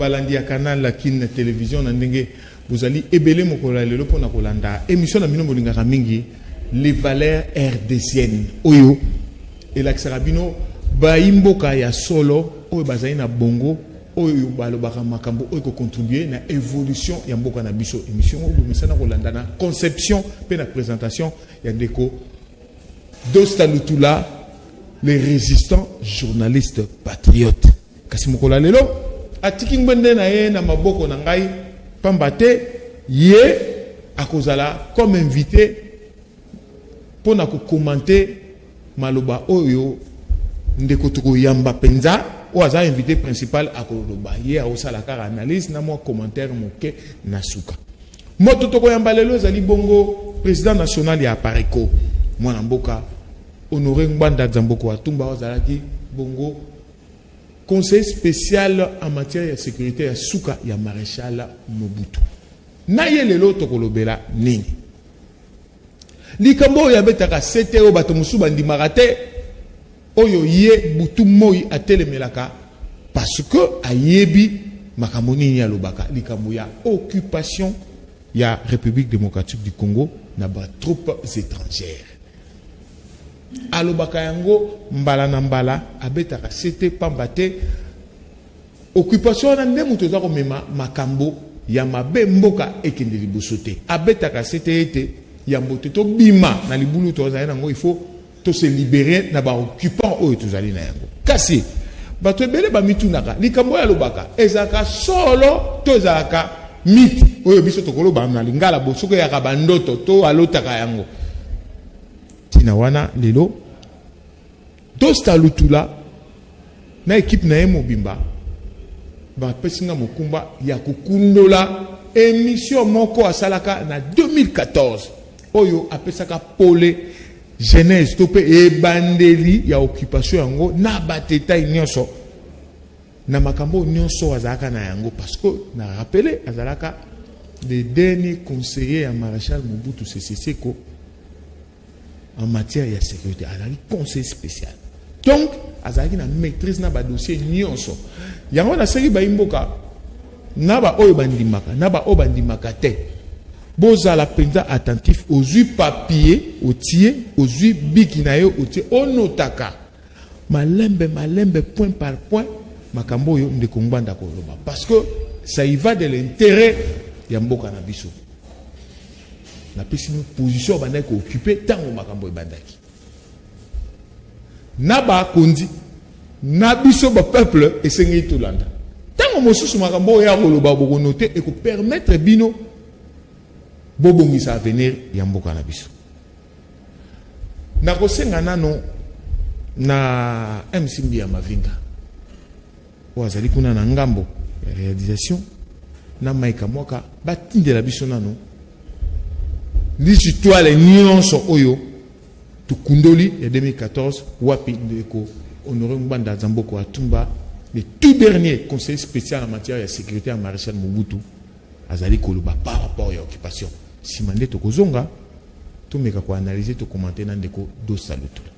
balandi ya canal la kin télévision na ndenge vous allez ebele mokola lelo pona kolanda émission na minombo lingaka mingi les valeurs rdésiennes oyo et la xarabino ba imboka ya solo oyo bazali na bongo oyo balobaka makambo oyo ko contribuer na évolution ya mboka na biso émission oyo misana kolanda na conception pe na présentation ya ndeko Dosta Lutula les résistants journalistes patriotes kasi mokola lelo atiki ngwende na ye na maboko na ngai pambate ye akozala comme invité pour na ko commenter maloba oyo ndeko toko yamba penza ou aza invité principal akoloba ye osala ka analyse na mo commentaire moke na suka moto toko yamba lelo zali bongo président national ya Apareco mwana mboka Honoré Ngbanda Zamboko Atumba ozalaki bongo conseil spécial en matière de sécurité ya suka ya maréchal Mobutu na ye lelo tokolobela nini likambo ya betaka sete o bato musuba ndimaka te oyo ye butu moi atelemelaka parce que ayebi makambo nini ya lobaka likambo ya occupation ya République démocratique du Congo na ba troupes étrangères alobaka yango mbala na mbala abetaka sete pambate occupation na ndemu toza ko mema makambo ya mabe mboka ekende liboso te abetaka sete ete ya mbote to bima na libulu toza yango il faut to se libérer na ba occupant oyo tozali na yango kasi bato ebele ba mitunaka likambo ya lobaka ezaka solo tozaka miti oyo biso tokoloba na lingala bosoko ya kabandoto to alotaka yango tina wana lelo Dosta Lutula na équipe na ye mobimba ba pesinga mokumba ya kukundola émission moko asalaka na 2014 oyo apesaka pole genèse topé e bandeli ya occupation yango na bateta nyonso na makambo nyonso azalaka na yango parce que na rappelé azalaka le dernier conseiller à maréchal Mobutu Sese Seko en matière de sécurité azali conseil spécial donc azali na maîtrise na ba dossier nyonso yango na seri ba imboka na ba oyo bandimaka na ba oyo bandimaka te bozala penza attentif aux huit papiers au tie aux huit biki na yo au tie onotaka malembe point par point makambo yo ndeko Ngbanda koloba parce que ça y va de l'intérêt ya mboka na biso na pesi une position bana ko occuper tango makambo ebandaki na ba kondi na biso ba peuple esengi tolanda tango mosusu makambo ya koloba boko noter et ko permettre bino bobongisa avenir ya mboka na biso na kosenga nano na MCB ya Mavinga wazali kuna na ngambo ya réalisation na maika mwaka batindela biso nano l'histoire nyonso oyo tukundoli ya 2014 wapi ndeko Honoré Ngbanda Zamboko Atumba le tout dernier conseil spécial en matière de sécurité à maréchal Mobutu azali koloba par rapport à occupation simande tokozonga to meka ko analyser to commenter na ndeko Dosta Lutula.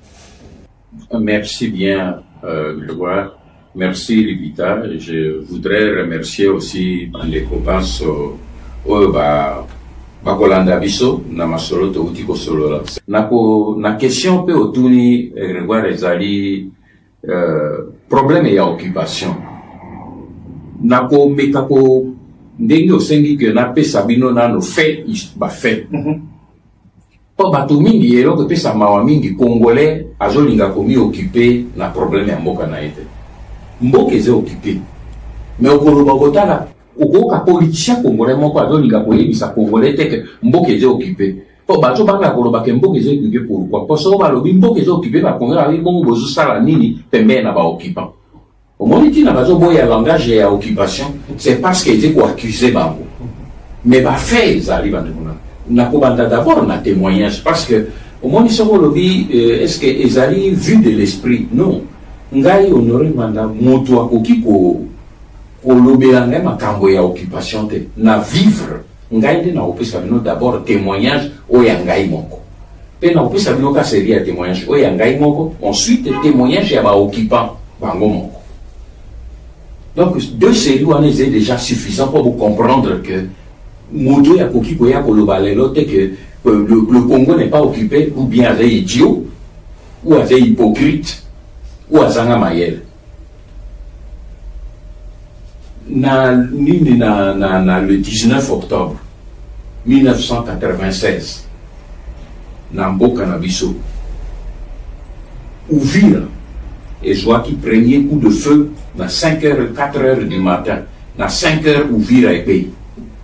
Merci bien Grégoire. Merci Libita. Je voudrais remercier aussi Bandeko Panso bakolanda biso na masolo to utiko solo na question pe otuni Grégoire ezali problème ya occupation nako mekako ndenge osengi ke na pesa bino nano fait ba fait po bato mingi eloko pesa mawa mingi congolais azolinga komi occupé na problème ya mboka na ete mboka eze occupé mais okoloba kotala okoka politicien congolais moko azolinga koyebisa congolais teke mboka eze occupé po bato banga koloba ke mboka eze occupé pourquoi parce que balobi mboka eze occupé ba congolais ayi bongo bozosala nini pembeni na ba occupant omoni tina bazoboya langage ya occupation c'est parce que ete koaccuse bango mais bafait ezali bandeko nakobanda d'abord na témoignage parce que omoni soko lobi est-ce que ezali vu de l'esprit non ngai Honoré Ngbanda moto akoki kolobela ngai makambo ya occupation te na vivre ngai nde na opesa bino d'abord témoignage oya ngai moko pe na opesa bino ka série ya témoignage oya ngai moko ensuite témoignage ya ba occupant bango moko Donc, deux séries, on est déjà suffisant pour vous comprendre que Moto ya koki koya kolobalelo que le Congo n'est pas occupé, ou bien c'est idiot, ou c'est hypocrite, ou azanga mayel. Le 19 octobre 1996, Namboka Nabiso, Ouvira, et je vois qu'il premier coup de feu, dans 5h, 4h du matin, dans 5h, Ouvira est payé.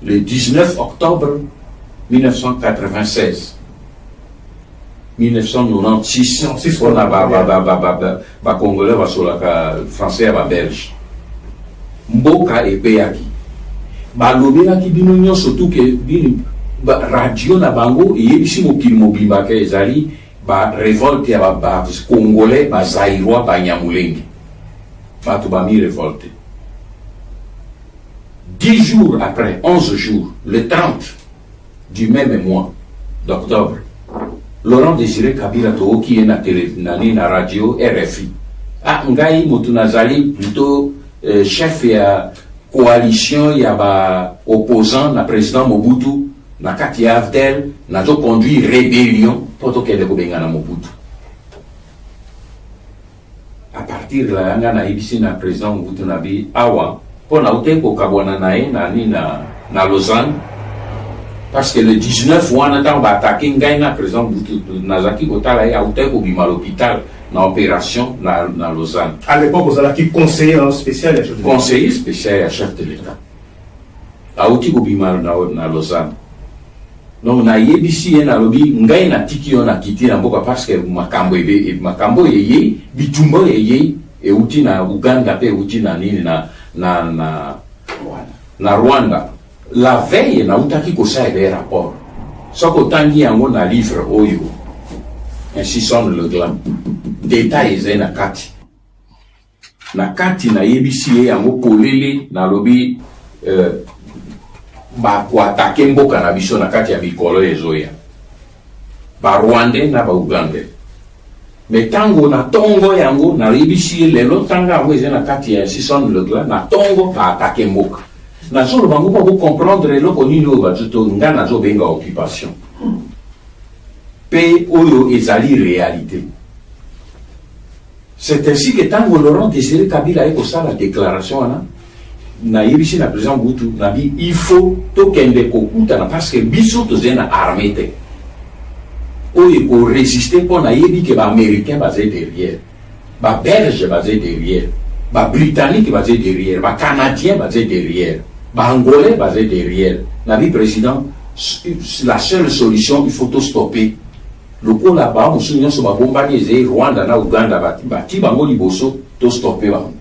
Le 19 octobre 1996. 1996, on a Congolais, Français, Belge. Mboka et Peyaki. Balobera qui binonyo surtout que radio na bango et ici mokil mobimba ke ezali ba révolte ya ba Congolais ba Zaïrois ba Nyamulenge. Ba to ba mi révolte. 10 jours après, 11 jours, le 30 du même mois d'octobre, Laurent Désiré Kabila Toho qui est na télé, na radio RFI. Ah, ngai Motunazali plutôt chef ya coalition ya ba opposant na président Mobutu na kati Avdel na zo conduit rébellion pour to kende ko benga na Mobutu. À partir de là na ibisi na président Mobutu na bi awa pour na uteko kabwana nae na Lausanne parce que le 19 wana ta ba attaquer ngai na président Mobutu na zaki kotala ya uteko bima l'hôpital na opération na Lausanne. À l'époque, vous avez conseiller spécial à chef de l'État. Conseiller spécial à chef de l'État. A outi ko bima na Lausanne. Donc na yebisi na lobi ngai na tiki na kiti na mboka parce que makambo yeye bitumbo yeye e outi na Uganda pe outi na nini na Rwanda. La veille na utaki ko sa des rapports. Soko tangi yango na livre oyo. Ainsi sonne le gland. Détails et na kati. Na kati na yebisi yango kolele na lobi ba ko attaquer mboka na biso na kati ya bikolo ezoya. Ba Rwandais na ba Ugandais. Mais tango na tongo yango na yebisi lelo tanga yango eza na kati ya ainsi sonne le gland na tongo ba attaquer mboka. Na solo bango ba ko comprendre eloko nini oyo bazuto ngana zo benga occupation. Pe oyo ezali réalité. C'est ainsi que tant que Laurent Désiré Kabila a fait la déclaration, na yebisi na président Boutou, na dit il faut tokende kokuta parce que biso tozena armée te. Oyo ko résister pour na yebi que ba américain basé derrière, ba belge basé derrière, ba britannique basé derrière, ba canadien basé derrière, ba angolais basé derrière. Na dit président, la seule solution il faut tout stopper. Loko là-bas, on se souvient sur ma bombardie, Rwanda, na Uganda, bati bango liboso, to stopper bango.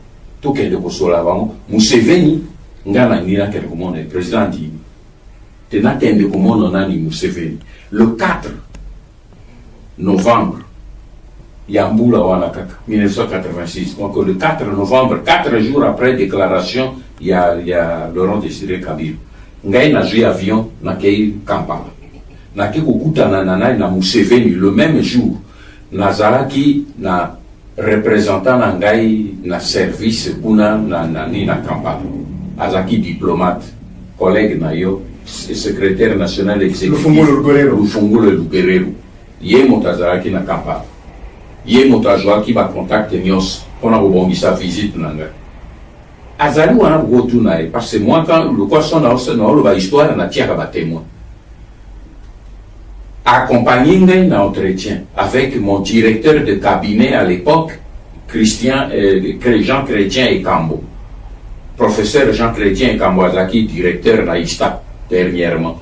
To kende boso là bango. Museveni, ngana nina kende komone, président dit, tena kende komone nani Museveni. Le 4 novembre, Yambula wana kaka, 1986. Donc le 4 novembre, 4 jours après déclaration, il y a Laurent Désiré Kabila. Ngai na joué avion, na kei Kampala. Na ke kokutana na Museveni le même jour nazalaki na représentant na ngai na service kuna na Kampala azaki diplomate collègue na yo secrétaire national exécutif Lufungula Lugerero ye moto azalaki na Kampala ye moto azwaki ba contact nyos pona kobongisa visite na ngai azali wana botu na ye parce que moi quand le question na ba histoire na tiaka ba témoin accompagné d'un entretien avec mon directeur de cabinet à l'époque, Jean Chrétien et Cambo. Professeur Jean Chrétien et Cambo Azaki, directeur naïsta, dernièrement.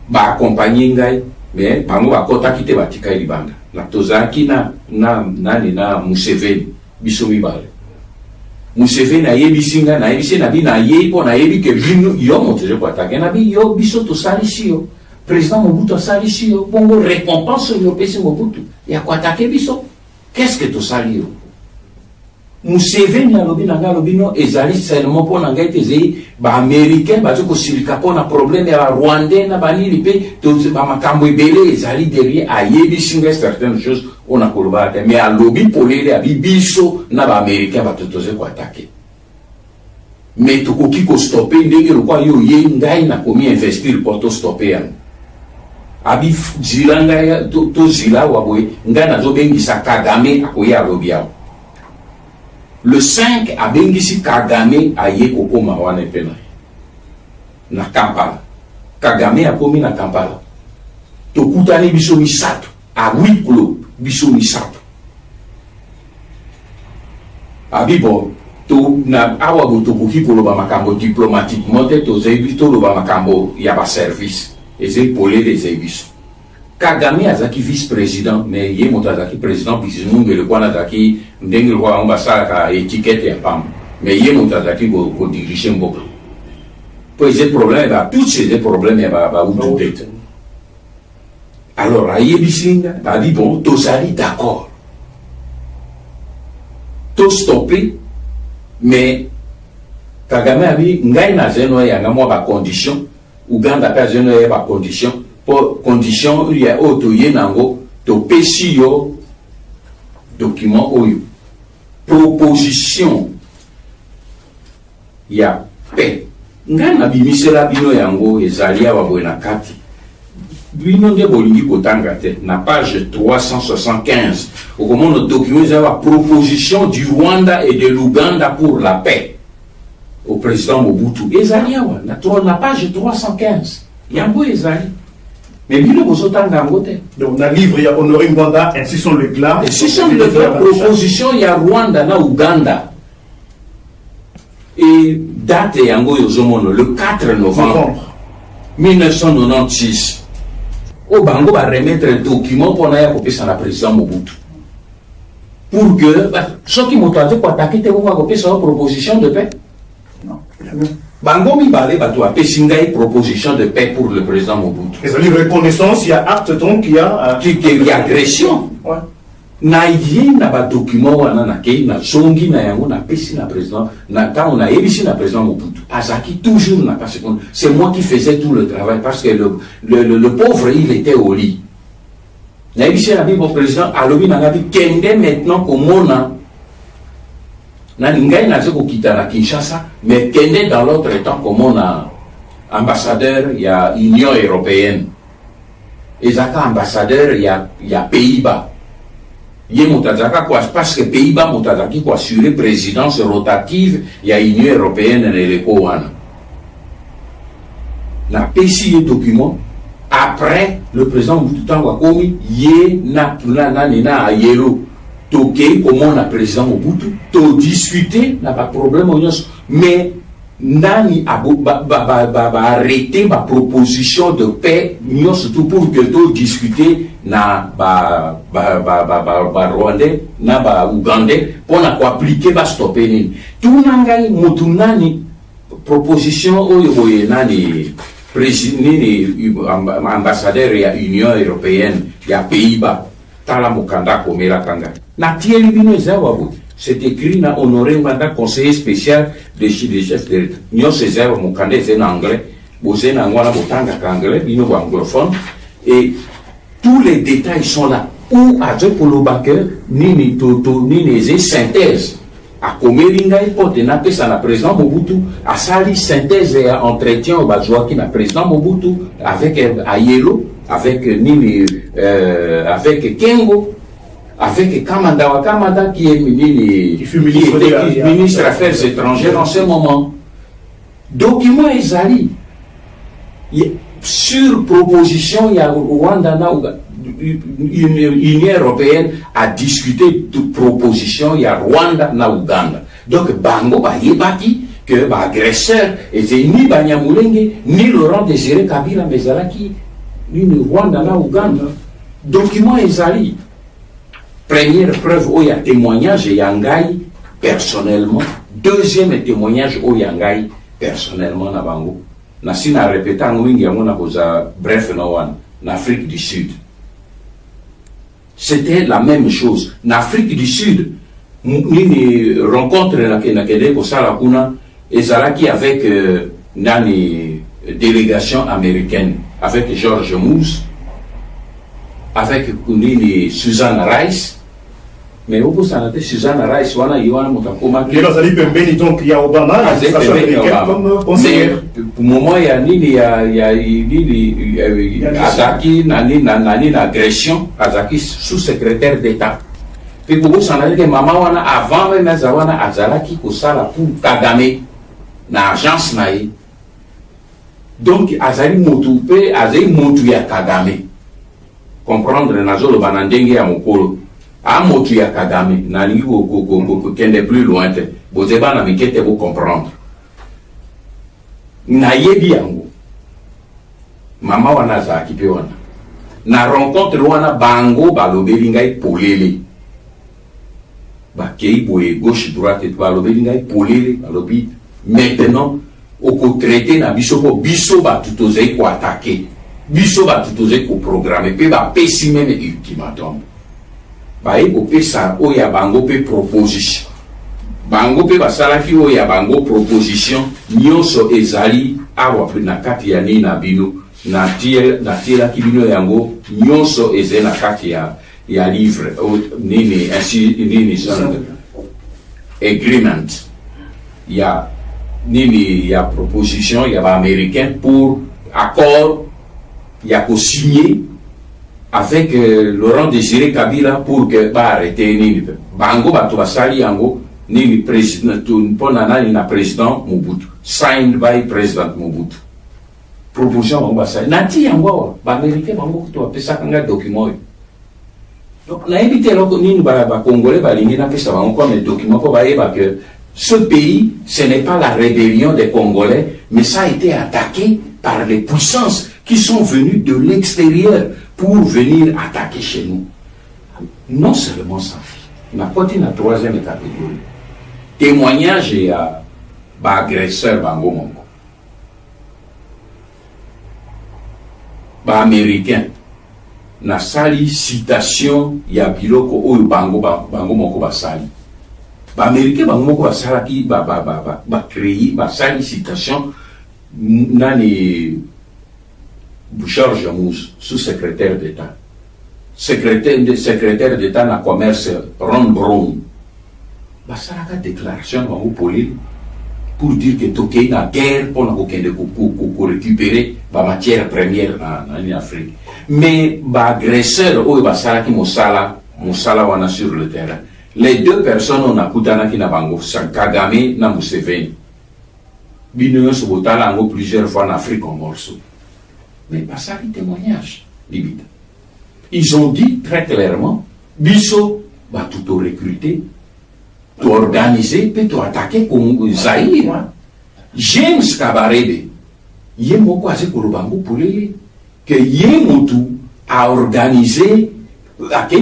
Ba accompagné d'un, mais bango ba kota kite batika libanda. Na tozaki na Museveni, bisomi bale. Museveni na yebisinga, na yebisi na bi na yepo, na yebi ke bino, yo monteje kwa take, na bi yo biso to salisi yo. Président Mobutu a sali si yo, bongo récompense yo pesi Mobutu. Ya kwa take biso. Qu'est-ce que tu sali yo? Museveni alobi nanga alobi no ezali seulement pour nanga etezei ba américain ba ko silika pour na problème ya Rwandais na banili pe to ba makambo ebele ezali derrière ayebi singa certaines choses on a koloba mais alobi polele abi biso na ba américain ba totoze ko attaquer. mais tokoki ko stopper ndenge lokwa yo ye ngai na komi investir pour to stopper yango abi zila ngai to zila waboye ngai nazobengisa Kagame akoya alobi awo le 5 abengisi Kagame aye kokoma wana pena na Kampala Kagame akomi na Kampala tokutani biso misato a 8 kilo biso misato abi bon to na awa botokoki koloba makambo diplomatiquement te tozebi toloba makambo ya ba service ezei polele ezei biso Kagame azaki vice-président mais ye moto azaki président bisinungele kwana azaki ndenge lokwa bango basalaka étiquette ya pamba mais ye moto azaki kodirige mboka po eze problème ba tous ces problèmes ya bautu te alors ayebisi nga babi bon tozali d'accord to stopper mais Kagame abi ngai na zeno yanga mwa ba condition Uganda ka zeno ya ba condition pour condition il y a auto yenango to pesi yo document oyo proposition ya paix ngai na bimisela bino yango ezali ya babwena kati bino nde bolingi kotanga te na page 375 okomona document za la proposition du Rwanda et de l'Ouganda pour la paix au président Mobutu ezali awa na page 315 yango ezali mais bino bozotanga yango te donc na livre ya Honoré Ngwanda ainsi sont les glas proposition ya Rwanda na Uganda et date yango yozomona le 4 novembre 1996 au bango va remettre un document pour na ya kopesa na président Mobutu pour que ceux qui m'ont dit pour attaquer te va kopesa une proposition de paix non bango mi balé bato apesi ngai proposition de paix pour le président Mobutu et ça livre reconnaissance il y a acte donc il y a agression ouais na yé na ba document wana na kei na zongi na yango na pesi na président na quand on a ebisi na président Mobutu azaki toujours na parce que c'est moi qui faisais tout le travail parce que le pauvre il était au lit na ebisi na bibo président alobi na ngabi kende maintenant komona na ngai na zeko kita na Kinshasa mais kende dans l'autre temps komona ambassadeur il y a Union européenne ezaka ambassadeur il y a Pays-Bas ye mutazaka quoi parce que Pays-Bas mutazaki quoi assurer présidence rotative il y a Union européenne na leko wana na pesi ye document après le président Mobutu tango komi ye na na yelo toke comment na président Mobutu to discuter na pas problème mais nani arrêter ma proposition de paix surtout pour que to discuter na Rwandais na Ougandais pour na ko appliquer ba stopper ni tout nangai mutunani proposition oyo boye nani président ambassadeur ya Union européenne ya Pays-Bas tala mukanda komela kanga na tieli bino zawabu c'est écrit na Honoré Ngwanda conseiller spécial des chefs de l'État nyo César mukanda c'est en anglais bosé na ngwana botanga anglais bino anglophone et tous les détails sont là où à Polobaker nini toto nini synthèse a komelinga ipote na pesa na président Mobutu a sali synthèse et entretien au bazouaki na président Mobutu avec Ayelo avec nini avec Kengo avec Kamanda qui est ministre des Affaires étrangères en ce moment document ezali sur proposition il y a Rwanda na Union européenne a discuté de proposition il y a Rwanda na Uganda donc bango ba yebaki que ba agresseur était ni Banyamulenge ni Laurent Désiré Kabila mais zalaki ni Rwanda na Uganda document ezali première preuve où il y a témoignage yangai personnellement deuxième témoignage où yangai personnellement na bango na sina répéter ngoming yango na boza bref no one en Afrique du Sud c'était la même chose en Afrique du Sud une rencontre na kede ko sala kuna ezalaki avec nani délégation américaine avec George Moose avec Nini Susan Rice mais obosana te Suzanne Rice wana yiwana mutakoma Les Nazali Pembeni, donc il y a Obama, l'administration américaine comme conseillère. mais moment ya nini ya nini azaki nani na agression azaki sous-secrétaire d'État puis obosana ke mama wana avant même azawana azalaki kosala pour Kagame na agence na ye donc azali motu pe azali motu ya Kagame comprendre nazoloba na ndenge ya mokolo a motu ya Kagame nalingi kokende plus loin te bozeba na mikete bo comprendre nayebi yango mama wana azalaki mpe wana na rencontre wana bango balobeli ngai polele bakei boye gauche droite balobeli ngai polele balobi maintenant okotraite na biso mpo biso bato tozali koatake biso bato tozali koprogramme mpe bapesi meme ultimatum baye kopesa oyo ya bango mpe proposition bango mpe basalaki oyo ya bango proposition nyonso ezali awa mpe na kati ya nini na bino natielaki bino yango nyonso ezali na kati ya livre nini ainsi nini agreement ya nini ya proposition ya baaméricain pour accord ya kosigner avec Laurent Désiré Kabila pour que arrêter nini bango bato basali yango nini président mpona nani na président Mobutu signed by president Mobutu proposition bango basali nati yango awa baaméricain bango kutu bapesaka nga document oyo donc nayebi te eloko nini bacongolais balingi napesa bango comme document mpo bayeba que ce pays ce n'est pas la rébellion des Congolais mais ça a été attaqué par les puissances qui sont venues de l'extérieur pour venir attaquer chez nous. Non seulement ça, on a continué la troisième catégorie. Témoignage et agresseur bango mongo. Américain. Na sali citation ya biloko oyo bango mongo basali. Américain bango mongo basala ki ba créer ba sali citation nani Bouchard Jamous, sous-secrétaire d'État. Secrétaire d'État dans le commerce, Ron Brown. Ça a une déclaration pour dire que Tokyo est en guerre pour récupérer la matière première en Afrique. Mais l'agresseur, qui est sur le terrain. Les deux personnes, on a Koutana qui n'a pas Kagame et Museveni. Bino Sobotala a plusieurs fois en Afrique en morceaux. Mais pas ça les témoignages, limite. Ils ont dit très clairement, Bisso va tout recruter, tout organiser, puis tout attaquer comme Zaïre. James Kabarebe, il y a beaucoup assez pour le bambou pour les que Yemotu a organisé,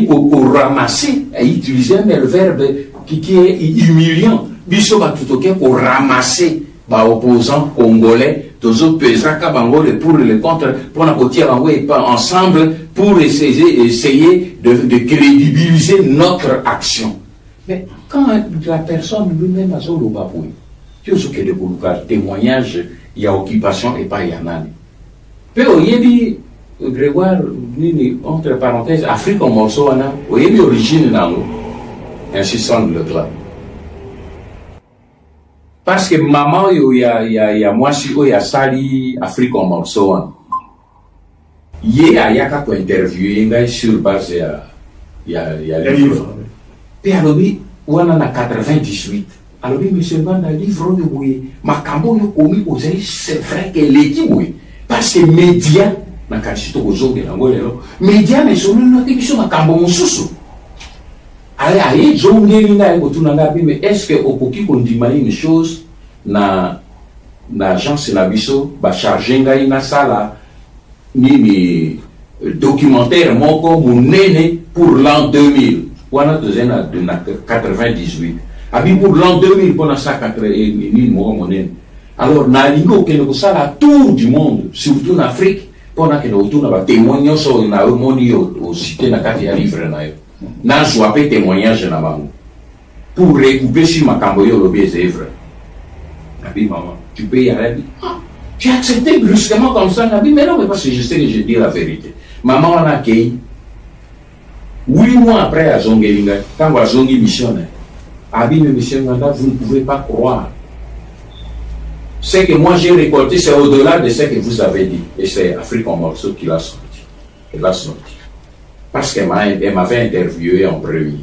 pour ramasser, à utiliser un verbe qui est humiliant. Bisso va tout pour ramasser les opposants congolais. Toujours pesaka bango pour le contre pour la côté ensemble pour essayer de crédibiliser notre action. Mais quand la personne lui-même a zolo baboué, tu sais que de témoignage il y a occupation et pas il y en a. Puis au yebi Grégoire nini entre parenthèses Afrique en morceau ana au yebi origine nango ainsi semble le clan. Parce que maman y a moi si y a sali Afrique en morceau y a yaka ko interview ngai sur base ya livre puis alobi wana na 98 alobi monsieur Banda livre de boye makambo yo komi ozali c'est vrai que l'équipe oui parce que média na kachito kozonge nango lelo média mais solo na kibiso makambo mususu allez jongeli ngai kotuna ngapi mais est-ce que okoki kondima une chose na agence na biso ba charger ngai na sala ni documentaire moko munene pour l'an 2000 wana tozena de 98 abi pour l'an 2000 pour na 180 moko munene alors na lingo ke ko sala tour du monde surtout en Afrique pour na ke no tuna ba témoignage so na moni au cité na kati ya livre na yo na joie pe témoignage na bango pour recouper sur makambo yo lo bien c'est vrai. Nabi maman tu peux y aller. J'ai accepté brusquement comme ça Nabi mais non mais parce que je sais que je dis la vérité. Maman on a accueilli 8 mois après à Zongelinga, quand on a Zongi mission, Abime Mission Nganda, vous ne pouvez pas croire. Ce que moi j'ai récolté, c'est au-delà de ce que vous avez dit. Et c'est Afrique en morceaux qui l'a sorti. Elle l'a sorti. Parce qu'elle m'avait interviewé en premier.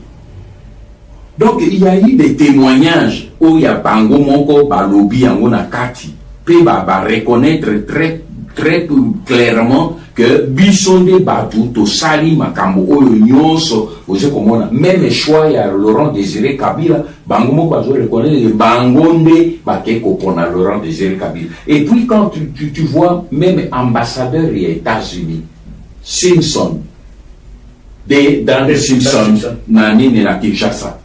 Donc il y a eu des témoignages où il y a Bango Moko, Balobi, Angona Kati, puis reconnaître très clairement que Bissonde Batou, Tosali, Makambo, Nyonso, même choix, il y a Laurent Désiré Kabila, Bango Moko, reconnaît les Bangonde, Bakeko pour Laurent Désiré Kabila. Et puis quand tu vois, même ambassadeur des États-Unis, Simpson, dans les Simpsons, Nani et la Kinshasa.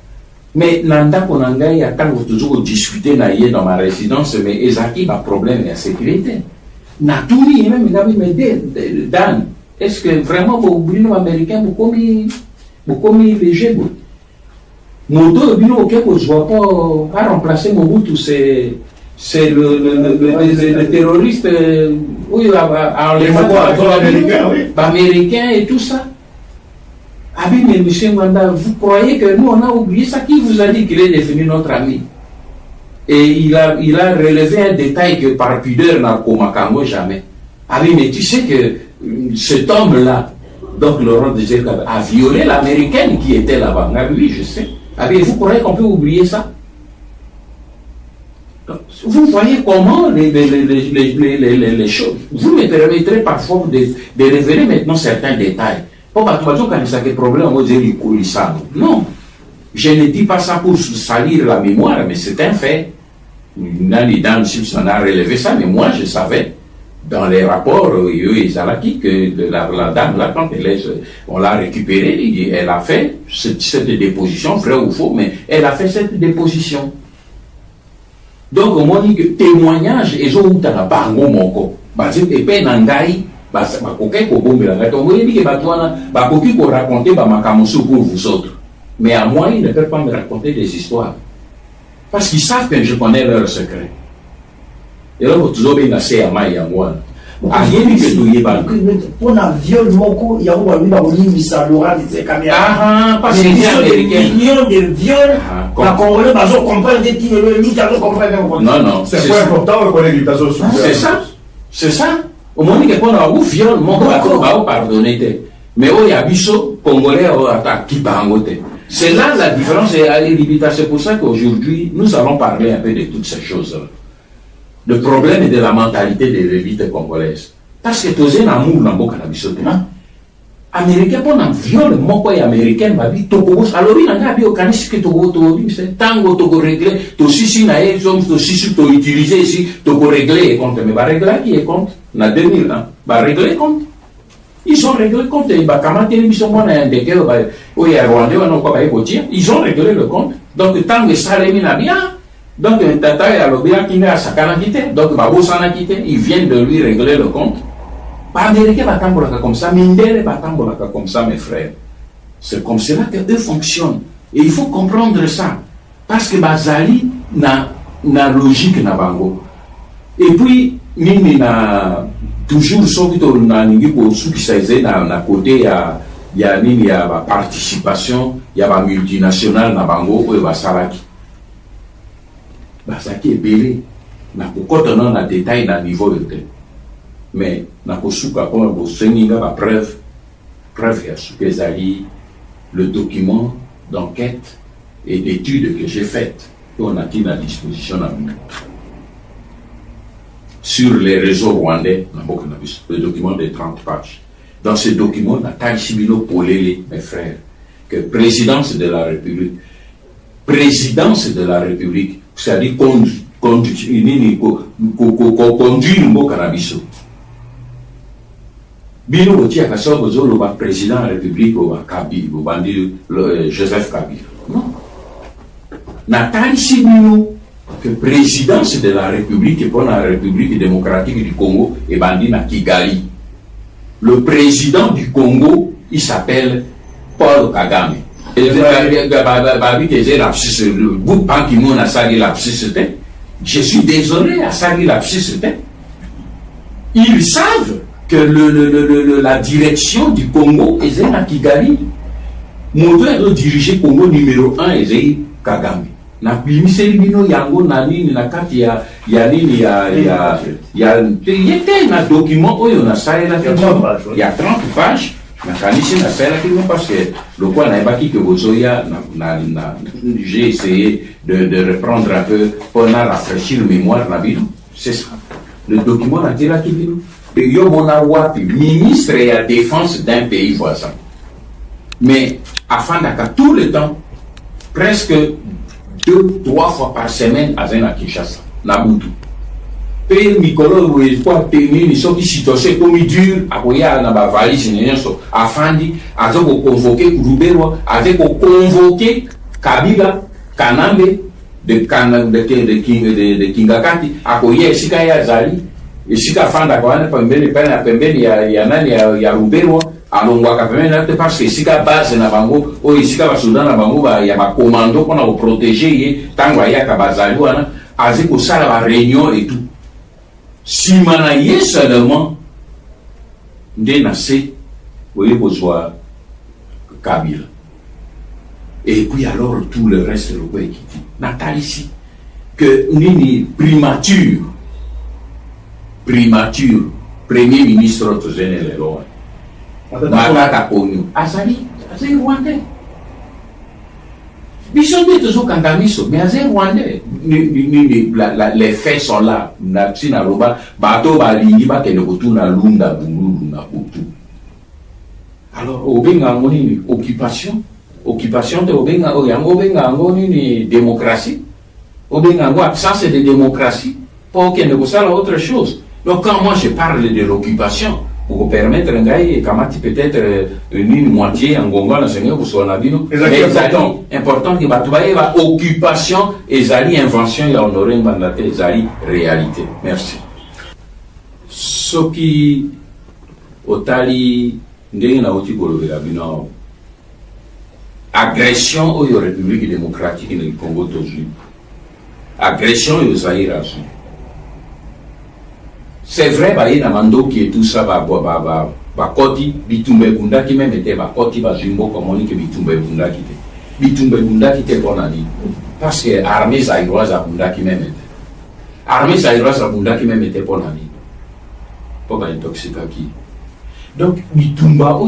Mais nanda konanga y a toujours discuté dans ma résidence, mais Ezaki a problème de sécurité. Naturi même mais Dan, est-ce que vraiment vous oubliez les Américains vous commis léger vous? Moto bino auquel je vois pas remplacer Mobutu, c'est le terroriste oui américain et tout ça. Ah oui, mais M. Mwanda, vous croyez que nous, on a oublié ça? Qui vous a dit qu'il est devenu notre ami? Et il a relevé un détail que par pudeur n'a Komakango jamais. Ah oui, mais tu sais que cet homme-là, donc Laurent Désiré Kabila, a violé l'américaine qui était là-bas. Ah oui, je sais. Ah oui, vous croyez qu'on peut oublier ça? Donc, vous voyez comment les choses. Vous me permettrez parfois de révéler maintenant certains détails. Non, je ne dis pas ça pour salir la mémoire, mais c'est un fait. Nani Dan Simpson a relevé ça, mais moi je savais dans les rapports Izalaki que la dame là, quand on l'a récupérée, elle a fait cette déposition, vrai ou faux, mais elle a fait cette déposition. Donc on m'a dit que témoignage et zo utaka bango moko, bazim epé nangai. Raconter pour vous autres. Mais à moi, ils ne peuvent pas me raconter des histoires. Parce qu'ils savent que je connais leurs secrets. Et là, vous toujours bien assez à moi et à moi. Pour un viol, il y a un Laurent Désiré Kabila. Parce qu'il y a millions de viols. La Congolais, ils comprennent des tirs. Non, c'est pas important, on connaît l'éducation sociale. C'est ça. Au moment où on a eu viol, on va pardonner. Mais il y a biso Congolais qui bangote. C'est là la différence et c'est pour ça qu'aujourd'hui nous allons parler un peu de toutes ces choses. Le problème est de la mentalité de l'élite congolaise. Parce que tous les amours dans beaucoup de Américain pour un viol, mon pays américain va dire Togo. Alors il en a bien au canis que Togo, c'est tango Togo réglé, to si naé, to si to utiliser ici, Togo réglé compte, mais va régler qui est compte, na 2000 ans, va régler compte. Ils ont réglé compte, bah comment télévision moi un déquet, où il y a Rwandais, on n'a pas dire, ils ont réglé le compte. Donc tant que ça les mina bien, donc tata et alobia qui n'a sa qualité, donc babo s'en a quitté, ils viennent de lui régler le compte. Pas américain va tambolaka comme ça, Mindele va tambolaka comme ça, mes frères. C'est comme cela qu'eux fonctionnent. Et il faut comprendre ça. Parce que Bazali n'a logique na bango. Et puis, Nini na toujours ce qui s'est na côté, il y a la participation, il y a la multinationale na bango, ou il Salaki. Bazaki est belé. Na kokoto non na détail na niveau de tel. Mais na kosuka pour la preuve le document d'enquête et d'études que j'ai faites qu'on a mis à disposition sur les réseaux rwandais, le document de 30 pages. Dans ce document, on a Taïsibino Polele, mes frères, que présidence de la République, c'est-à-dire conduire le cannabis. Bino Botia Kassobo le président de la République au Kabila, Joseph Kabila. Non. Nathalie Sibino, que présidence de la République pour la République démocratique du Congo et Bandi na Kigali. Le président du Congo, il s'appelle Paul Kagame. Je suis désolé à Sagi Lapsus. Ils savent que la direction du Congo est à Kigali. moto ezo dirige Congo numéro 1 ezei Kagame na bimiseli bino yango na nini na kati ya nini ya yete na document oyo na saela il y a 30 pages na kanisi na saela kino parce que le quoi na ebaki que bozoya j'ai essayé de reprendre un peu pour rafraîchir le mémoire na bino c'est ça le document na tela kino yo mona wapi ministre ya défense d'un pays voisin mais afin d'aka tout le temps presque 2-3 fois par semaine à Kinshasa, na Butu. Pe mikolo kwa tenir soki situation comme dur akoya na ba valise nyonso afandi azoko convoquer Rubero azoko convoquer Kabila Kanambe de Kingakati akoya esika ya zali esika fanda kwa pembeni ya Rubero alongwaka pembeni na parce que esika base na bango o esika basoda na bango ya bakomando mpona koprotéger ye ntango ayaka bazali wana azi kosala baréunion et tout nsima na ye seulement nde na se oye kozwa Kabila et puis alors tout le reste lokwa ekiti natalisi que nini primature premier ministre tozene lelo Matata Konyo azali rwandais biso nde tozokangamiso mais azali rwandais les faits sont là na ntina loba bato balingi bakende kotuna lunda bululu na butu alors obenga yango nini occupation te obenga yango obenga yango nini démocratie obenga yango absence de démocratie pour okende kosala autre chose. Donc quand moi je parle de l'occupation pour permettre ngai kamati peut-être une moitié en Gonga na senga ko so na bino mais important que batu ba occupation ezali invention ya honoré mandate ezali réalité. Merci. Soki otali ndenge na oti kolobela bino agression au République démocratique du Congo tozui agression au Zaïre. C'est vrai, il y a qui est tout ça, Koti, Bitumbe Bunda qui même était Koti, Bazumbo, comme on dit que Bitumbe Bunda qui était. Bitumbe Bunda qui était qu'on a dit. Parce que l'armée zaïroise à Bunda qui même était. L'armée zaïroise à Bunda qui même était qu'on a dit. Pas intoxicaki. Donc, Bitumba,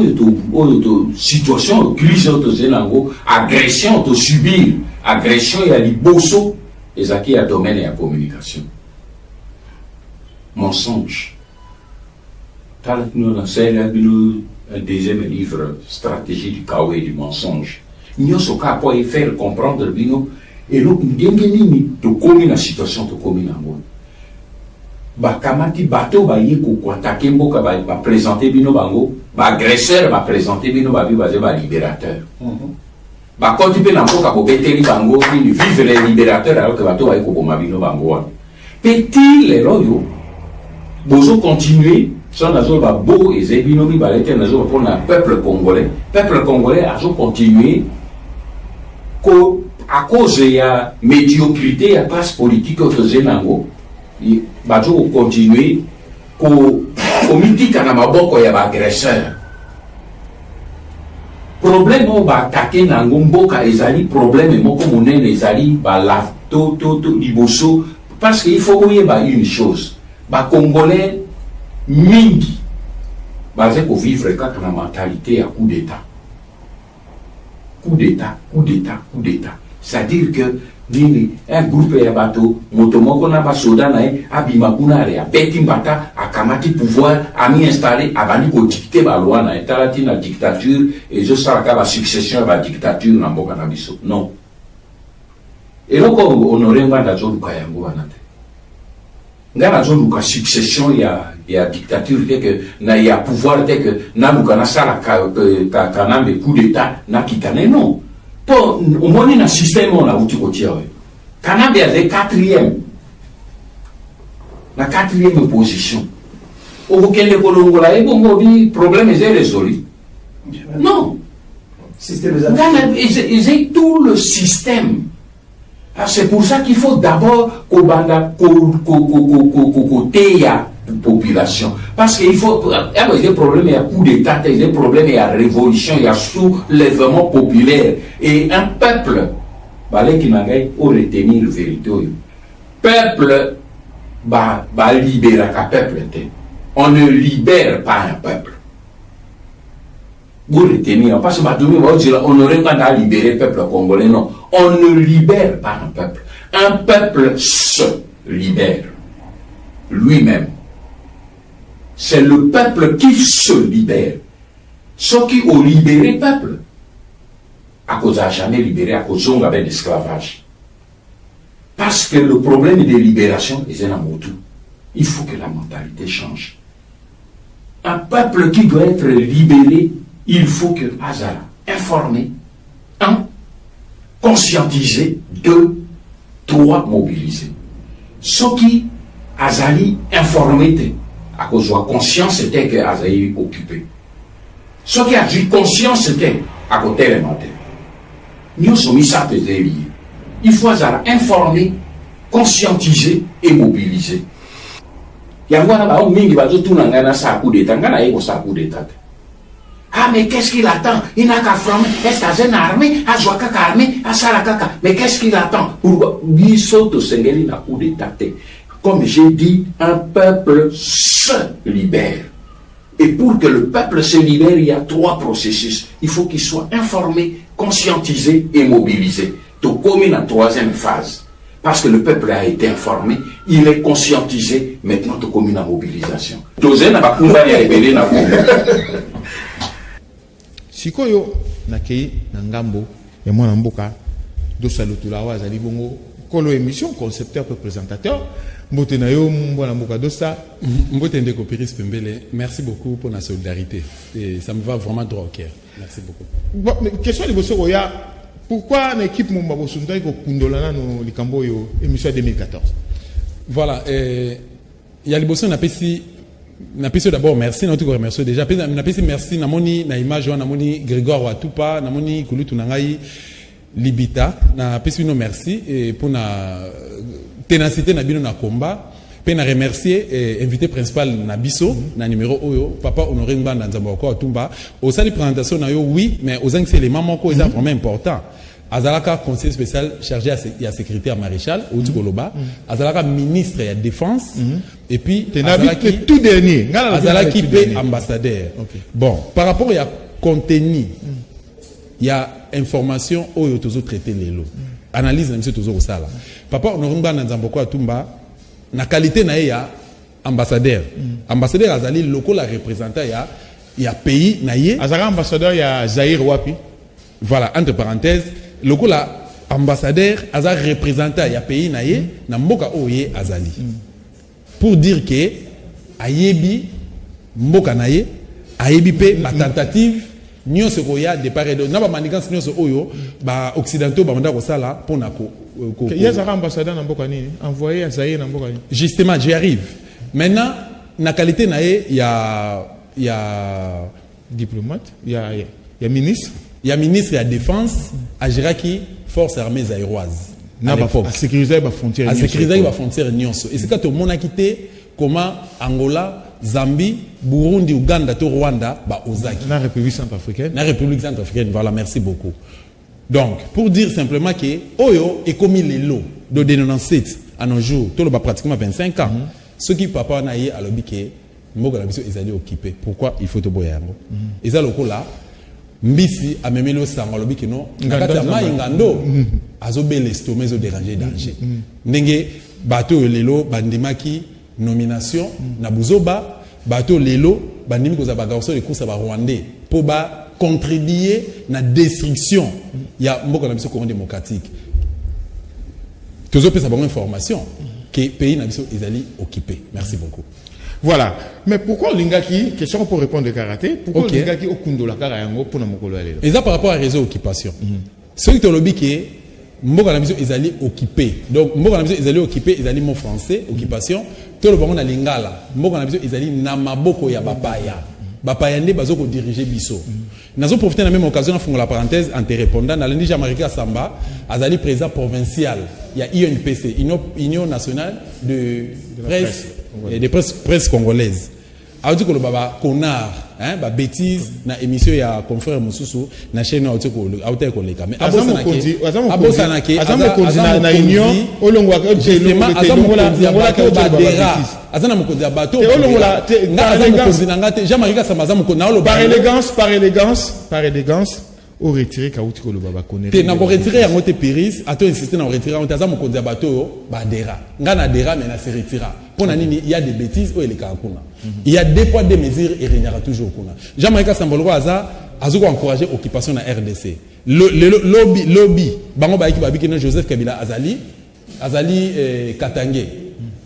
situation, crise, agression, subir, agression, il y a les bosso, et ça qui est domaine et la communication. Mensonge. Nous avons un deuxième livre, Stratégie du chaos et du mensonge. Nous avons faire comprendre bino et nous avons commis la situation de commis en ba kamati bateau ba yeko ko attaquer mboka ba présenter bino bango ba agresseur ba présenter bino ba bi ba libérateur. Ba quand tu peux na mboka ko beteli bango ni vivre les libérateurs alors que bateau ba yeko ko mabino bango. Petit les royo bozo continuer sans nazo ba beau et zebino bi ba lete nazo pour le peuple congolais a continuer ko à cause ya médiocrité ya classe politique au zenango bazo continuer ko mitika na maboko ya ba agresseur problème o ba attaquer na ngomboka ezali problème moko monene ezali ba la to liboso parce qu'il faut oublier une chose ba congolais mingi basé ko vivre kaka na mentalité ya coup d'état c'est-à-dire que un groupe ya bato motomoko na basoda na abima kuna ya beti mbata akamati pouvoir ami installé abandi ko dicter ba loi na etalati na dictature et je sala ka ba succession ba dictature na mboka na biso non et loko honoré nganda zo luka yango wanate ngana zo luka succession ya dictature que na ya pouvoir que na luka na sala ka kanambe coup d'état na kitane non pour au moins un système on a outil côtier Kanambe est la quatrième position au week-end de Colongola et bon problème est résolu non ils ont tout le système. C'est pour ça qu'il faut d'abord population. Parce qu'il faut, il y a des problèmes, il y a coup d'État, il y a des problèmes, il y a révolution, il y a soulèvement populaire. Et un peuple, qui n'a pas retenir le vérité. Peuple, libérer un peuple. On ne libère pas un peuple. Vous retenir, parce que on n'aurait pas libéré le peuple congolais, non. On ne libère pas un peuple. Un peuple se libère lui-même. C'est le peuple qui se libère. Ceux qui ont libéré le peuple, à cause n'a jamais libéré, à cause on avait l'esclavage. Parce que le problème de libération est un motu. Il faut que la mentalité change. Un peuple qui doit être libéré, il faut que Azala informé, 1, conscientisé, 2, 3, mobilisé. Ce qui Azali informé, à cause de la conscience, c'était que Azali occupé. Ce qui a dit conscience, c'était à côté de la nous sommes mis à lié. Il faut informer, conscientiser et mobiliser. Il y a un mingi qui tout n'a sa coup d'état, sa coup d'état. Ah, mais qu'est-ce qu'il attend? Il n'a qu'à former. Est-ce qu'il a une armée? À Joaka armée? À Sarakaka? Mais qu'est-ce qu'il attend? Pour Bissot Sengeli n'a coup d'état. Comme j'ai dit, un peuple se libère. Et pour que le peuple se libère, il y a 3 processus. Il faut qu'il soit informé, conscientisé et mobilisé. Donc, comme la 3e phase. Parce que le peuple a été informé, il est conscientisé, maintenant tout comme la mobilisation. Sikoyo nakei nangambo et moi namboka do salutula wa zali bongo kolo émission concepteur présentateur mbote na yo mbona mboka dosa mbote ndeko Péris Pembele, merci beaucoup pour la solidarité et ça me va vraiment droit au cœur. Merci beaucoup. Bon, mais question de bosso ya pourquoi l'équipe Mumba Bosunta ko kundolana no likambo yo émission 2014. Voilà, il y a les bossons n'a pas d'abord merci, nous te remercions déjà. N'a pas merci, namoni na image namoni Grégoire Watupa, namoni Kulutu Nangai Libita, n'a pas nous merci et pour na ténacité na bino na combat. Puis na remercier invité principal na biso na numéro oyo papa Honoré Mbanda Nzamboko Atumba. Au sein de présentation na yo oui, mais aux c'est les mamans qui sont vraiment important. Azalaka conseiller spécial chargé à la secrétaire maréchal Outi Koloba, Azalaka ministre de la défense et puis Azalaki tout dernier, Azalaki ambassadeur. Okay. Bon, par rapport à contenu, il y a information oyo tozo traiter les lots. Analyse na monsieur tozo sala. Papa Honoré Mbanda Nzamboko Atumba na qualité na ya ambassadeur. Ambassadeur azali local la représentant ya pays na ye. Azalaka ambassadeur ya Zaïre wapi? Voilà, entre parenthèses, local la ambassadeur azal représentant ya pays na ye na mboka oye azali. Pour dire que ayebi mboka na ye, ayebi pe la tentative nyonso koya de part et d'autre. Na ba manigance nyonso oyo ba occidentaux ba manda ko sala pona ko il y a un ambassadeur dans Mboka Nini, envoyé à Zaïre dans Mboka Nini. Justement, j'y arrive. Maintenant, la qualité, il y a diplomate, il y a ministre. Il y a ministre de la Défense, à Giraki, Forces armées zaïroises. À sécuriser la frontière. À sécuriser la frontière. Et c'est quand tout le monde a quitté, comment Angola, Zambie, Burundi, Ouganda, Rwanda, Ozaki. La République centrafricaine. La République centrafricaine, voilà, merci beaucoup. Donc, pour dire simplement que Oyo est commis les lots de 97 à nos jours, tout le monde pratiquement 25 ans. Ce qui papa n'a eu à l'objet que Mboka la mission est occupé. Pourquoi il faut te boyango? Et ça le coup là, Mbisi a même le sang à l'objet que non. Ngata maingando azobe l'estomac zo déranger danger. Ndenge bateau lelo bandimaki nomination na buzoba bateau lelo bandimi ko za ba garçon de course ba rwandais pour ba contribuer à la destruction. Il y a beaucoup de Congo démocratique. Tous autres ont information que le pays n'a pas occupé. Merci beaucoup. Voilà. Mais pourquoi l'ingaki, question pour répondre de karaté, pourquoi l'ingaki au kundo la karayango pour namokolo aller? Et ça par rapport à la réseau occupation. Ceux qui ont lobby qui est Mboka la mission ils allaient occuper. Donc Mboka la mission ils allaient occuper, ils allaient mot français occupation. Tout le monde a lingala. Mboka la mission ils allaient namaboko ya bapaya. Bapayande bazoko diriger biso. Nous avons profité de la même occasion de la parenthèse en te répondant. Dans l'indice américain Samba, Azali président provincial. Il y a INPC, Union nationale de presse des presse congolaise. A dit que le baba connard, hein, ba bêtise na émission ya confrère Mususu na chaîne auto ko leka. Mais abosanake na union olongwa ke azana mokonzi abato olongwa na azana mokonzi ngate Jean-Marie Kasamaza mokonzi par élégance au retirer kauti ko le baba connaît. Te na ko retirer yango te Piris, ato insister na retirer on azana mokonzi abato ba dera. Ngana dera mais na se retira. Pona nini il y a des bêtises ou eleka kuna. Il y a deux poids deux mesures et régnera toujours kuna. Jean-Marie Kasamaza azo encourager occupation na RDC. Lobby bango ba ekiba bikina Joseph Kabila azali Katangé.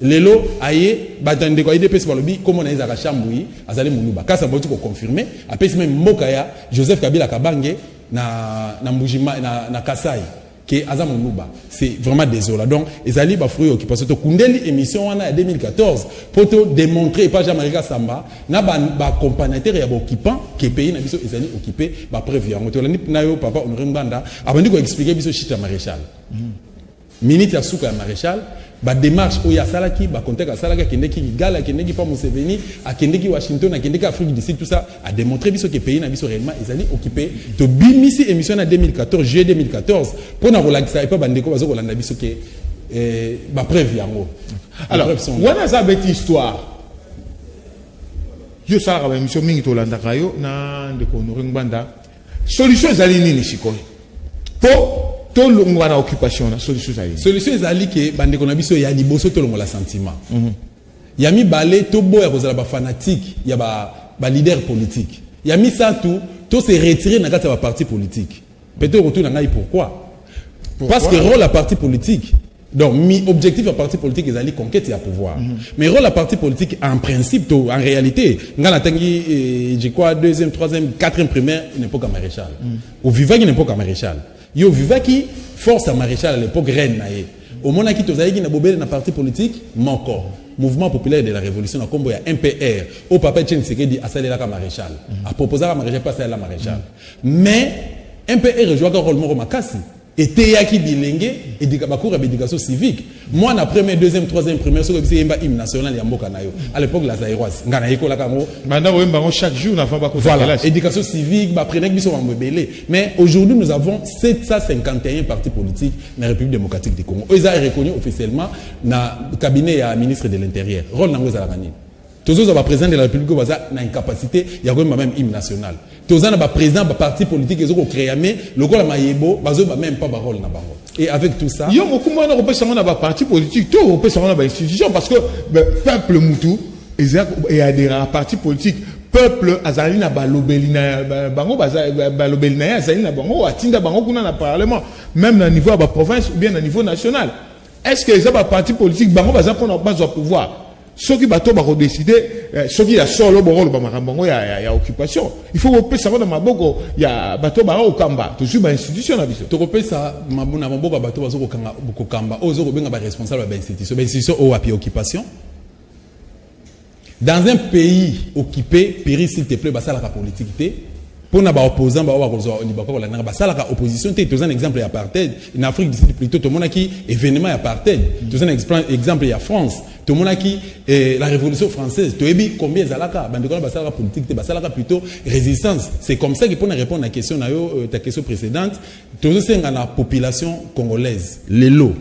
Lelo aye batande ko IDPS balobi comme on a ezaka chambui azali munuba kasa botu ko confirmer apesi même mboka ya Joseph Kabila Kabange na Mbujima na Kasai que azam munuba. C'est vraiment désolant. Donc ezali ba fruit occupation to kundeli émission wana ya 2014 pour te démontrer pas Jean-Marie Samba na ba compagnateur ya occupant que pays na biso ezali occupé ba preuve yango to lani na yo papa Honoré Mbanda abandi ko expliquer biso chita maréchal. Minute ya suka ya maréchal ba démarche oya salaki ba contacte salaki akendeki Gala akendeki pa Museveni akendeki Washington akendeki Afrique du Sud tout ça a démontré biso que pays na biso réellement ezali occupé to bimisi émission na 2014 juillet 2014 pour na relaxa et pas bandeko bazo kolanda biso que ba preuve yango. Alors wana za bête histoire yo sala ba émission mingi to landa kayo na ndeko Honoré Mbanda solution ezali nini sikoyo po tout le monde a occupation la solution ezali ke bande ko na biso ya liboso to longo la sentiment ya mi balé to boya ko za ba fanatique ya ba leader politique ya mi ça tout se retirer na kata ba parti politique peut-être retour na ngai pourquoi parce que rôle la parti politique donc mi objectif à parti politique ezali conquête ya pouvoir mais rôle la parti politique en principe to en réalité ngala tangi je crois deuxième troisième quatrième primaire n'est pas comme maréchal au vivant n'est pas comme maréchal yo vivaki force à maréchal à l'époque reine naé au moment qui tozaiki na bobele na parti politique moko mouvement populaire de la révolution na kombo ya MPR au papa Etienne Tshisekedi asalela ka maréchal a proposé à maréchal passer à la maréchal mais MPR rejoint un rôle moko makasi et teyaki bilenge et bakura éducation civique moi na première deuxième troisième première so ko yemba hymne national ya mboka nayo à l'époque la Zaïroise ngana yekola kango banda ko yemba chaque jour na fa ba ko voilà éducation civique ba prenek biso ba mbebele mais aujourd'hui nous avons 751 partis politiques na République démocratique du Congo ils ont reconnu officiellement na cabinet ya ministre de l'intérieur rôle nango za la gagner tous autres président de la République baza na incapacité ya ko même hymne national tous na ba président ba parti politique ezoko créer mais lokola mayebo bazo ba même pas ba rôle na bango et avec tout ça yo mokumana ko pesa na ba parti politique to ko pesa na ba institution parce que peuple mutu et adhérent à parti politique peuple azali na balobeli na bango balobeli na azali na bango atinda bango kuna na parlement même na niveau ba province ou bien na niveau national est-ce que les partis politiques bango baza pour na base au pouvoir ceux qui bateau bako décider ceux qui a solo borolo ba makambo ya occupation il faut que ça na maboko ya bateau ba okamba toujours ba institution na biso to ko pesa mabuna maboko bateau bazo ko kamba ozo ko benga ba responsable ba institution o api occupation dans un pays occupé péri s'il te plaît ba sala ka politique pour na ba opposant ba wa ko ni ba ko la na ba sala ka opposition te to un exemple ya apartheid en Afrique du Sud plutôt to monaki événement ya apartheid to un exemple ya France to monaki la révolution française to ebi combien zalaka bande ko ba sala ka politique te ba sala ka plutôt résistance c'est comme ça qu'il pour répondre à la question na yo ta question précédente to senga na population congolaise lelo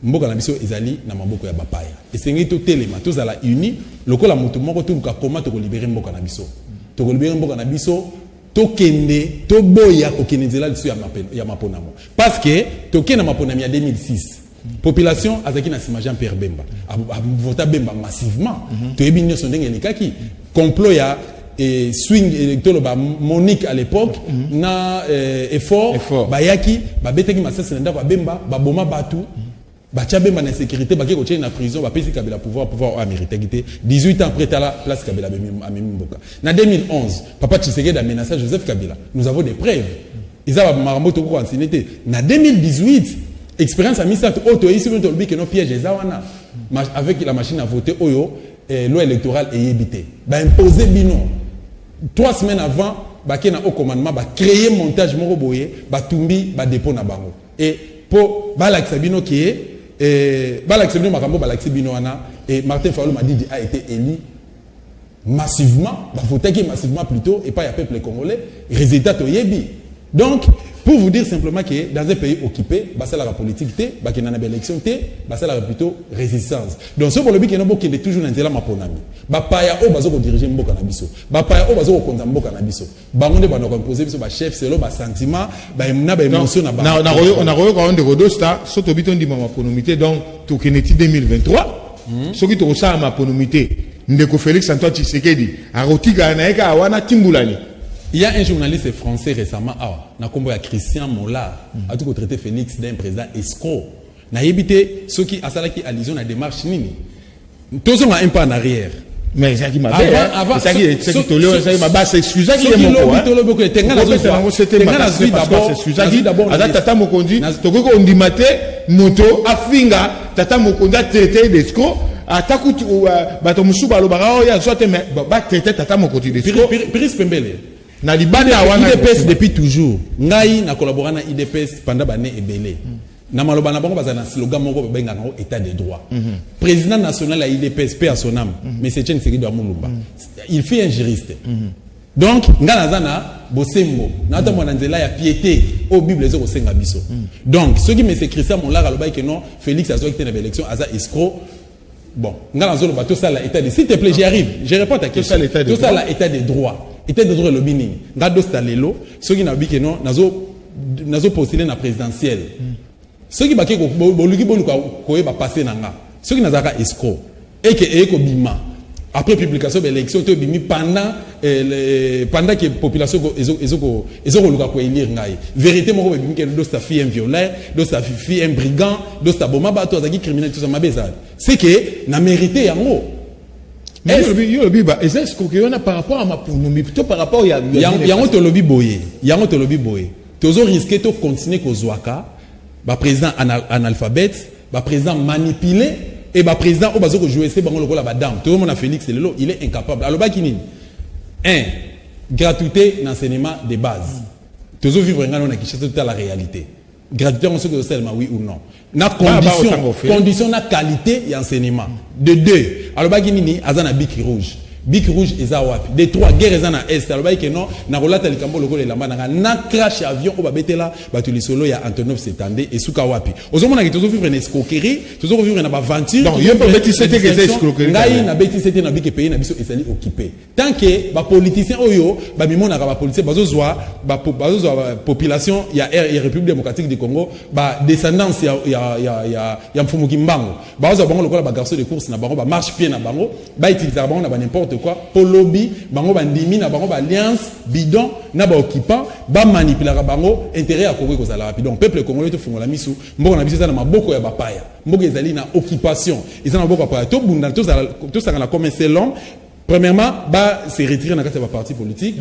mboka na biso ezali na maboko ya bapaya esengi to telema to zala uni lokola mutu moko to luka koma to ko libérer mboka na biso to ko libérer mboka na biso to kende to boya ko kende zela liso ya maponamo parce que to kende maponamo ya 2006 population azaki na sima Jean-Pierre Bemba a voté Bemba massivement to ebi nyo sondenge lekaki complot ya swing électoral ba Monique à l'époque na effort bayaki ba betaki masasi na ndako Bemba ba boma batu batia Bemba na sécurité ba ko tient na prison ba pesi Kabila pouvoir américain 18 ans après la place Kabila amemi mboka na 2011 papa Tshisekedi a menacé Joseph Kabila nous avons des preuves ils avaient marambo to ko ansinité na 2018 expérience à Misa auto ici nous tolbi que nos pièges ezawana avec la machine à voter oyo loi électorale et yébité ba imposer bino 3 semaines avant ba kena au commandement ba créer montage moko boye ba tumbi ba dépôt na bango et pour ba la bino qui est ba la bino makambo ba la bino wana et Martin Fayulu Madidi a été élu massivement, voté massivement plutôt, et pas le peuple congolais, résultat Toyebi. Donc, pour vous dire simplement que dans un pays occupé, c'est la politique, il y a une élection, c'est la plutôt résistance. Donc, ce problème qui est toujours dans la maponami. Bapaya o bazo ko diriger mboka na biso. Bapaya o bazo ko konza mboka na biso. Bango nde bana ko imposer biso ba chef selo ba sentiment, ba emna ba émotion na ba. On a reyo ko ndeko dosta, soto biton di maponomité donc to keneti 2023. Ce qui to sa maponomité, ndeko Félix Antoine Tshisekedi, a rotika na eka wana timbulani. Il y a un journaliste français récemment, na kombo ya Christian Mola, a tout traité Félix d'un président escroc. Na yebité ceux qui a sala qui allusion na démarche nini. Tous ont un pas en arrière. Mais ça qui m'a fait avant ça qui tolé ça m'a basse excuse qui est mon ko tenga na zo d'abord excuse d'abord à tata mokondi to ko ondimate moto afinga tata mokondi traité d'escroc atakuti bato musuba lo bara ya soit mais ba traité tata mokondi d'escroc Prince Pembele na libanda wana IDPS depuis toujours ngai na collaborer na IDPS pendant bané ebelé na maloba na bango bazana slogan moko benga ngo état de droit président national à IDPS paix à son âme mais c'est Etienne Tshisekedi wa Mulumba il fait un juriste donc ngana zana bosembo na ta mwana nzela ya piété au bible ezo kosenga biso donc ceux qui me c'est Christian Molara loba que non Félix azo été na élection aza escroc bon ngana zolo bato ça la état de s'il te plaît j'y arrive je réponds à ta question tout ça la état de droit état de droit le bini ngado stalelo ceux qui na bi que non nazo postuler na présidentielle ceux qui baké boluki boluka koyeba passer nanga ceux qui nazaka escroc et que eko bima après publication de l'élection to bimi pendant que population ezoko luka ko élire ngai vérité moko bimi que do sa fille un violeur do sa fille un brigand do sa boma bato azaki criminel tout ça mabeza c'est que na mérité yango yo biba est-ce que on a par rapport à ma ponomi plutôt par rapport yango to lobi boye tozo risquer to continuer ko zwaka ba président analphabète ba président manipulé et ba président au bazo ko jouer c'est bango lokola ba dame tout le monde a Félix lelo il est incapable alors ba kinini gratuité d'enseignement de base tozo vivre ngano na Kinshasa toute la réalité gratuité on sait que seulement oui ou non na condition na qualité et enseignement de deux alors ba kinini azana bic rouge eza wapi de trois guerre eza na est alors ba que non na rolata likambo lokole lamba na crash avion o ba betela bato lisolo ya Antonov Setande et suka wapi ozomona que tozo vivre une escroquerie tozo vivre na aventure donc yo beti c'était que escroquerie ngai na beti c'était na bic pays na biso ezali occupé tant que ba politicien oyo ba mimona ka ba politicien bazozwa population ya République démocratique du Congo ba descendance ya mfumu kimbango bazozwa bango lokola ba garçon de course na bango ba marche pied na bango ba utiliser bango na ba n'importe quoi polobi bango bandimi na bango ba alliance bidon na ba occupant ba manipuler bango intérêt à Congo kozala rapide donc peuple congolais to fungola misu mboko na biso za na maboko ya bapaya mboko ezali na occupation ezana maboko ya to bunda to sanga na comme c'est long premièrement ba se retirer na kati ya parti politique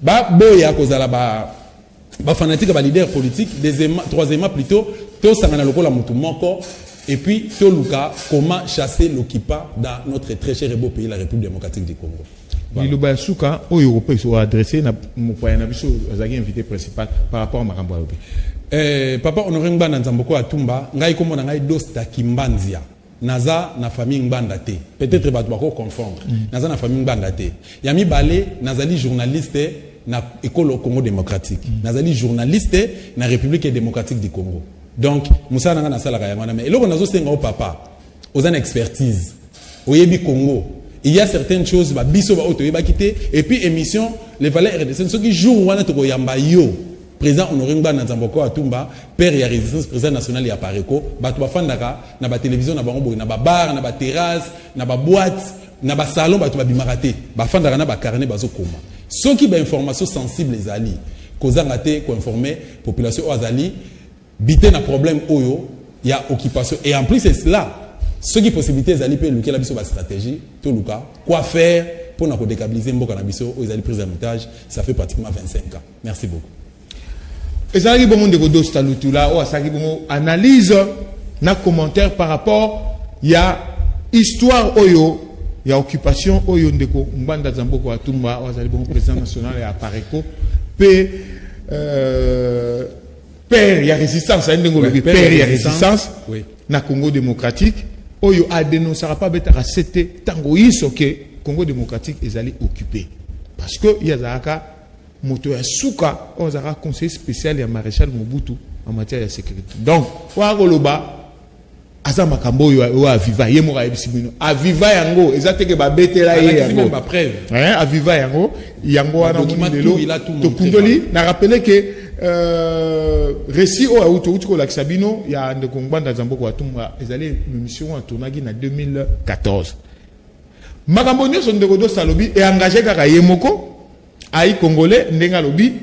ba boya kozala ba fanatique ba leader politique deuxièmement troisièmement plutôt to sanga na lokola mutu moko. Et puis, Toluka, comment chasser l'occupant dans notre très cher et beau pays, la République démocratique du Congo. Il y a souka aux Européens qui sont adressés à invité principal par rapport à Marambo. Papa Honoré Mbanda Nzamboko Atumba, ngai komo ngai dosta kimbanzia. Naza na famille Mbanda te. Peut-être va bako confondre. Naza na famille Mbanda te. Yami Balé, nazali journaliste na école Congo démocratique. Nazali journaliste na République démocratique du Congo. Donc, Moussa Nanga na sala kayamana mais eloko nazo senga au papa aux an expertise au yebi Congo il y a certaines choses ba biso ba auto yeba kité et puis émission les valeurs RDC ceux qui jouent wana to yamba yo président Honoré Mbanda Nzamboko Atumba père ya résistance président national ya Pareko bato bafandaka na ba télévision na bango boy na ba bar na ba terrasse na ba boîte na ba salon bato babimaraté bafandaka na ba carnet bazo koma ceux qui ba information sensible les ali kozanga te ko informer population azali bité na problème oyo il y a occupation et en plus c'est cela ceux qui possibilités zali pe luka la biso ba stratégie to luka quoi faire pour na ko déstabiliser mboka na biso oyo zali prise en otage ça fait pratiquement 25 ans merci beaucoup ezali bon monde ko dosta lutula o asaki bon analyse na commentaire par rapport il y a histoire oyo il y a occupation oyo ndeko Mbanda Nzamboko Atumba o azali bon président national ya Pareko pe père, il y a résistance, père, il y a résistance, oui. Na Congo démocratique, oyo a dénoncé pas betaka c'était tango iso que Congo démocratique ezali occupé parce que yazaka moto ya suka ozaka conseiller spécial ya maréchal Mobutu en matière de sécurité. Donc wa koloba aza makambo yo aviva ye mo ebisibino aviva yango ezateke ba betela ye yango ba preuve aviva yango wana lelo to kundoli na rappeler que récit o auto ko la Sabino ya ndeko Ngbanda Zamboko atumba ezali émission a tournagi na 2014 makambo nyonso ndeko do salobi et engagé kaka yemoko ai congolais ndenga lobi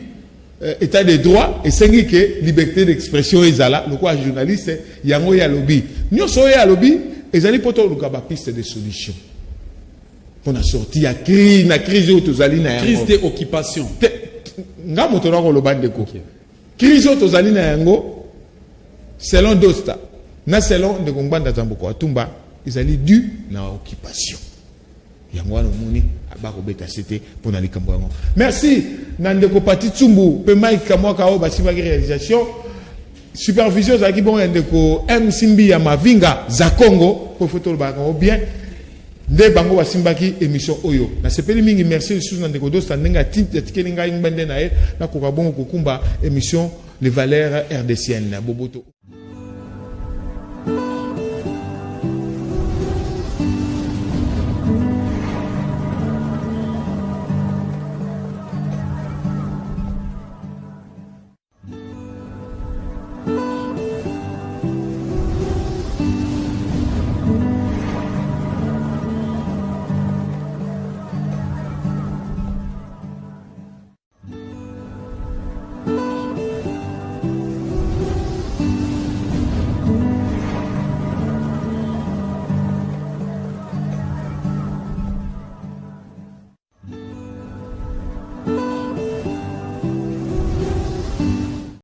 état de droit et sengi que liberté d'expression ezala le quoi journaliste yango ya lobi nyonso ya lobi ezali poto luka ba piste de solution pour na sortir ya crise tozali na yango crise de occupation nga moto na ko lobande ko crise tozali na yango selon Dosta na selon de Ngbanda Zamboko atumba ezali dû na occupation yango wana moni abako beta c'était pour na likambo yango. Merci nandeko Pati Tsumbu pe Mike Kamwaka o basibaki réalisation supervision za ki bon ndeko M Simbi ya Mavinga za Congo pour photo ba ko bien nde bango basimbaki émission oyo na sepeli mingi. Merci sous nandeko Dosta ndenga tikelinga ngbende na ye na ko ka bongo kokumba émission les valeurs RDCN na Boboto.